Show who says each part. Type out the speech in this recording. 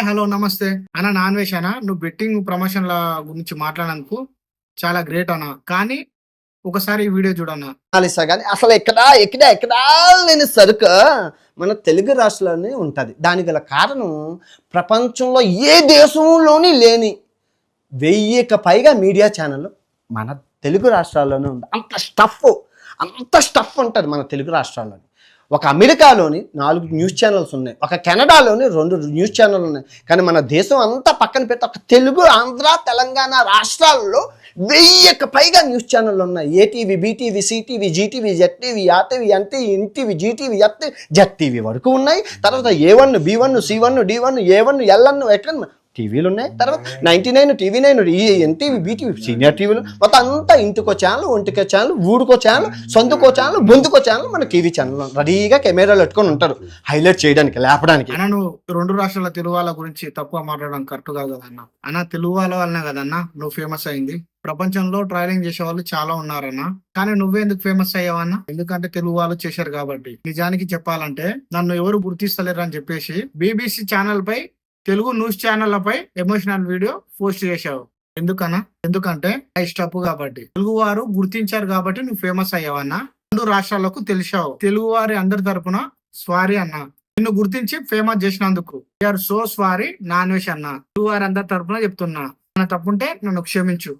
Speaker 1: Hi hello నమస్తే అన్న. Non veg అన్న, నువ్వు బెట్టింగ్ ప్రమోషన్ల గురించి మాట్లాడినందుకు చాలా గ్రేట్ అన్న. కానీ ఒకసారి ఈ వీడియో చూడన్న.
Speaker 2: కానీ అసలు ఎక్కడా లేని సరుకు మన తెలుగు రాష్ట్రాల్లోనే ఉంటుంది. దానికి గల కారణం ప్రపంచంలో ఏ దేశంలోని లేని 1000కి పైగా మీడియా ఛానళ్ళు మన తెలుగు రాష్ట్రాల్లోనే ఉంది. అంత స్టఫ్ ఉంటుంది మన తెలుగు రాష్ట్రాల్లోని. ఒక అమెరికాలోని 4 న్యూస్ ఛానల్స్ ఉన్నాయి, ఒక కెనడాలోని 2 న్యూస్ ఛానల్ ఉన్నాయి. కానీ మన దేశం అంతా పక్కన పెట్టి ఒక తెలుగు, ఆంధ్ర, తెలంగాణ రాష్ట్రాల్లో 1000కి పైగా న్యూస్ ఛానళ్ళు ఉన్నాయి. ATV, BTV, CTV, GTV, ZTV, RTV, NTV, GTV, ZTV వరకు ఉన్నాయి. తర్వాత A1, B1, C1, D1, A1, L1 ఎక్కడ టీవీలు ఉన్నాయి. తర్వాత 99, TV9, ఎన్టీవీ, బీటీవీ, సీనియర్ టీవీలు మొత్తం అంతా ఇంటికో ఛానల్, ఒంటికో ఛానల్, ఊరుకో ఛానల్, సొంతకో ఛానల్, బొందుకో ఛానల్, మన టీవీ ఛానల్ రెడీగా కెమెరాలు పెట్టుకొని ఉంటారు హైలైట్ చేయడానికి, లేపడానికి.
Speaker 1: అన్న, నువ్వు 2 రాష్ట్రాల తెలుగు వాళ్ళ గురించి తప్పుగా మాట్లాడడం కరెక్ట్ కాదు కదన్న. అన్న, తెలుగు వాళ్ళ వల్లనే కదన్నా నువ్వు ఫేమస్ అయింది. ప్రపంచంలో ట్రైలింగ్ చేసే వాళ్ళు చాలా ఉన్నారన్న. కానీ నువ్వే ఎందుకు ఫేమస్ అయ్యావన్నా? ఎందుకంటే తెలుగు వాళ్ళు చేశారు కాబట్టి. నిజానికి చెప్పాలంటే నన్ను ఎవరు గుర్తిస్తలేరు అని చెప్పేసి BBC ఛానల్ పై, తెలుగు న్యూస్ ఛానళ్లపై ఎమోషనల్ వీడియో పోస్ట్ చేశావు. ఎందుకన్నా? ఎందుకంటే ఇష్టపు కాబట్టి. తెలుగు వారు గుర్తించారు కాబట్టి నువ్వు ఫేమస్ అయ్యావన్నా. 2 రాష్ట్రాలకు తెలిసావు. తెలుగు వారి అందరి తరపున సారీ అన్న. నిన్ను గుర్తించి ఫేమస్ చేసినందుకు సో సారీ నాన్ వెజ్ అన్న. తెలుగు వారి అందరి తరపున చెప్తున్నా. తప్పుంటే నన్ను క్షమించు.